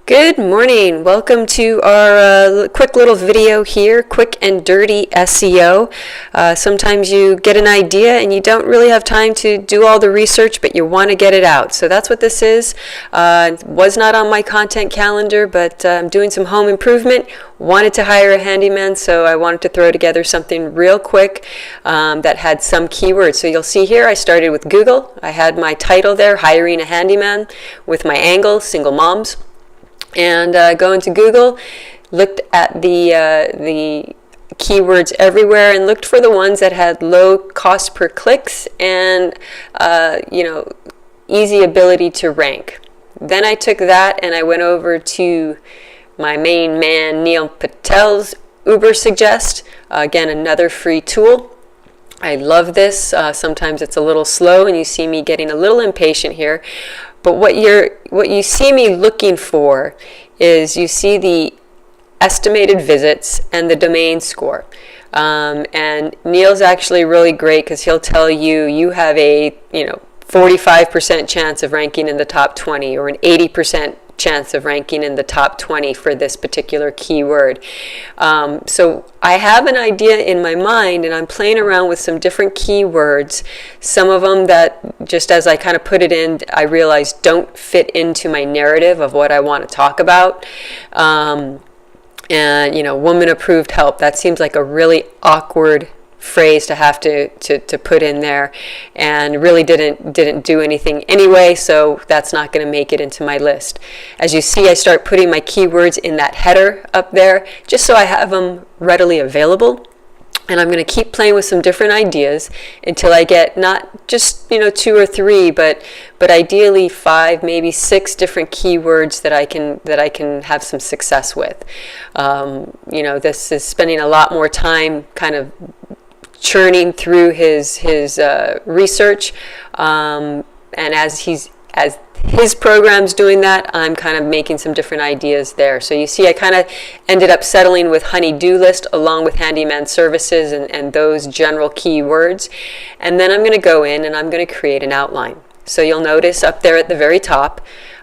Good morning. Welcome to our quick little video here, quick and dirty SEO. Sometimes you get an idea and you don't really have time to do all the research, but you want to get it out. So that's what this is. It was not on my content calendar, but I'm doing some home improvement. Wanted to hire a handyman, so I wanted to throw together something real quick that had some keywords. So you'll see here I started with Google. I had my title there, hiring a handyman, with my angle, single moms. And go into Google, looked at the keywords everywhere and looked for the ones that had low cost per clicks and easy ability to rank. Then I took that and I went over to my main man Neil Patel's Uber Suggest, again another free tool. I love this. Sometimes it's a little slow and you see me getting a little impatient here. But what you see me looking for is you see the estimated visits and the domain score. And Neil's actually really great because he'll tell you you have a 45% chance of ranking in the top 20 or an 80% chance of ranking in the top 20 for this particular keyword. So I have an idea in my mind and I'm playing around with some different keywords. Some of them that just as I kind of put it in, I realized don't fit into my narrative of what I want to talk about. And woman approved help, that seems like a really awkward phrase to have to put in there, and really didn't do anything anyway, so that's not going to make it into my list. As you see, I start putting my keywords in that header up there just so I have them readily available, and I'm going to keep playing with some different ideas until I get not just 2 or 3 but ideally 5, maybe 6 different keywords that I can have some success with. This is spending a lot more time kind of churning through his research, and as his program's doing that, I'm kind of making some different ideas there. So you see I kind of ended up settling with honey-do list along with handyman services and those general keywords, and then I'm going to go in and I'm going to create an outline. So you'll notice up there at the very top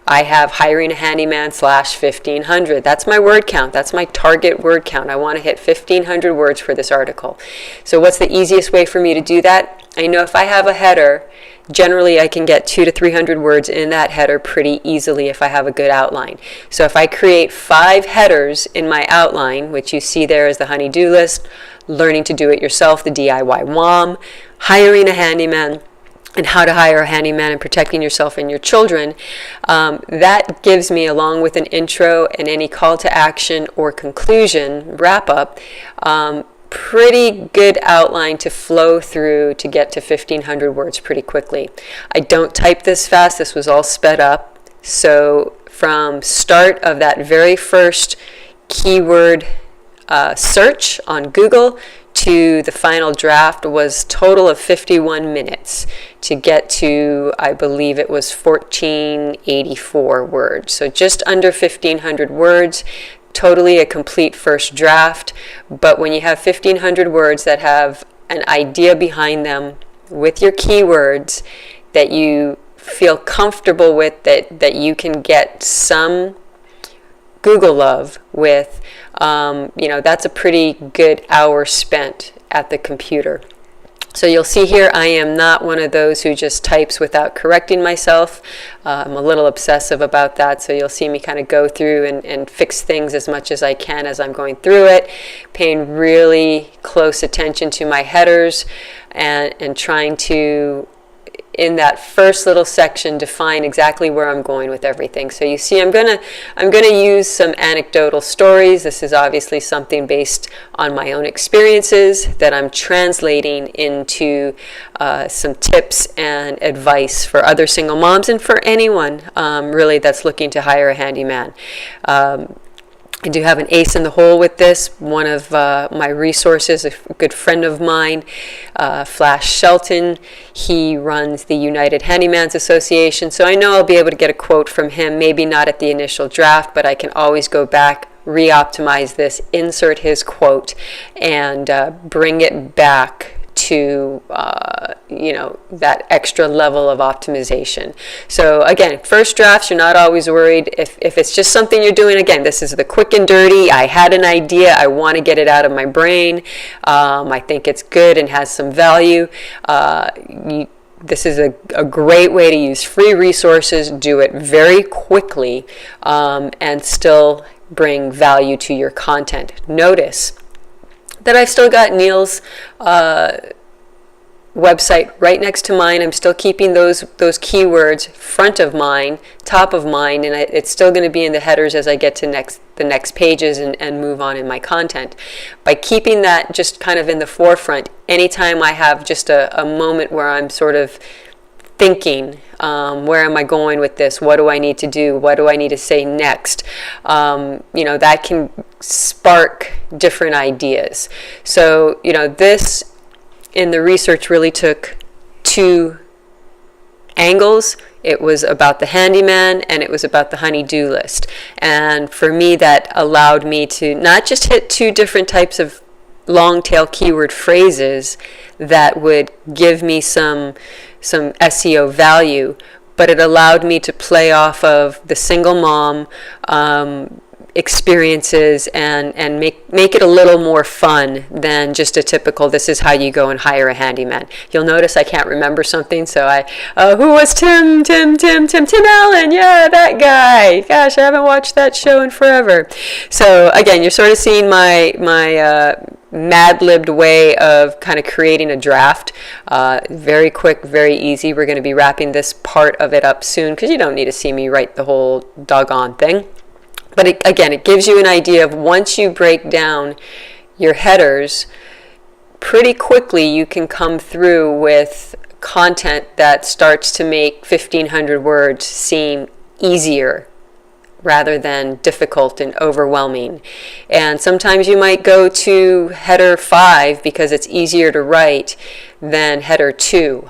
I have hiring a handyman /1500. That's my word count. That's my target word count. I want to hit 1,500 words for this article. So what's the easiest way for me to do that? I know if I have a header, generally I can get 200 to 300 words in that header pretty easily if I have a good outline. So if I create 5 headers in my outline, which you see there as the honey-do list, learning to do it yourself, the DIY WOM, hiring a handyman, and how to hire a handyman and protecting yourself and your children, that gives me, along with an intro and any call to action or conclusion, wrap up, pretty good outline to flow through to get to 1,500 words pretty quickly. I don't type this fast. This was all sped up. So from start of that very first keyword search on Google to the final draft was total of 51 minutes to get to, I believe it was 1,484 words. So just under 1,500 words, totally a complete first draft. But when you have 1,500 words that have an idea behind them with your keywords that you feel comfortable with, that you can get some Google love with, that's a pretty good hour spent at the computer. So you'll see here I am not one of those who just types without correcting myself. I'm a little obsessive about that, so you'll see me kind of go through and fix things as much as I can as I'm going through it, paying really close attention to my headers and trying to, in that first little section, define exactly where I'm going with everything. So you see I'm gonna use some anecdotal stories. This is obviously something based on my own experiences that I'm translating into some tips and advice for other single moms and for anyone really that's looking to hire a handyman. I do have an ace in the hole with this. One of my resources, a good friend of mine, Flash Shelton, he runs the United Handyman's Association, so I know I'll be able to get a quote from him, maybe not at the initial draft, but I can always go back, re-optimize this, insert his quote, and bring it back to that extra level of optimization. So again, first drafts, you're not always worried. If it's just something you're doing, again, this is the quick and dirty. I had an idea, I want to get it out of my brain. I think it's good and has some value. This is a great way to use free resources, do it very quickly, and still bring value to your content. Notice that I've still got Neil's website right next to mine. I'm still keeping those keywords front of mine, top of mine, and it's still going to be in the headers as I get to the next pages and move on in my content. By keeping that just kind of in the forefront, anytime I have just a moment where I'm sort of thinking, where am I going with this? What do I need to do? What do I need to say next? That can spark different ideas. So, this in the research really took two angles. It was about the handyman and it was about the honey-do list. And for me, that allowed me to not just hit two different types of long tail keyword phrases that would give me some SEO value, but it allowed me to play off of the single mom experiences and make it a little more fun than just a typical, this is how you go and hire a handyman. You'll notice I can't remember something, so who was Tim Allen? Yeah, that guy. Gosh, I haven't watched that show in forever. So again, you're sort of seeing my mad-libbed way of kind of creating a draft. Very quick, very easy. We're going to be wrapping this part of it up soon because you don't need to see me write the whole doggone thing. But it gives you an idea of once you break down your headers, pretty quickly you can come through with content that starts to make 1,500 words seem easier rather than difficult and overwhelming. And sometimes you might go to header 5 because it's easier to write than header 2.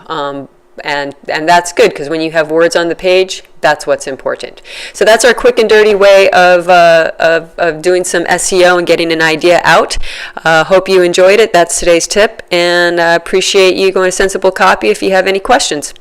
And that's good because when you have words on the page, that's what's important. So that's our quick and dirty way of doing some SEO and getting an idea out. Hope you enjoyed it. That's today's tip, and I appreciate you going to Sensible Copy if you have any questions.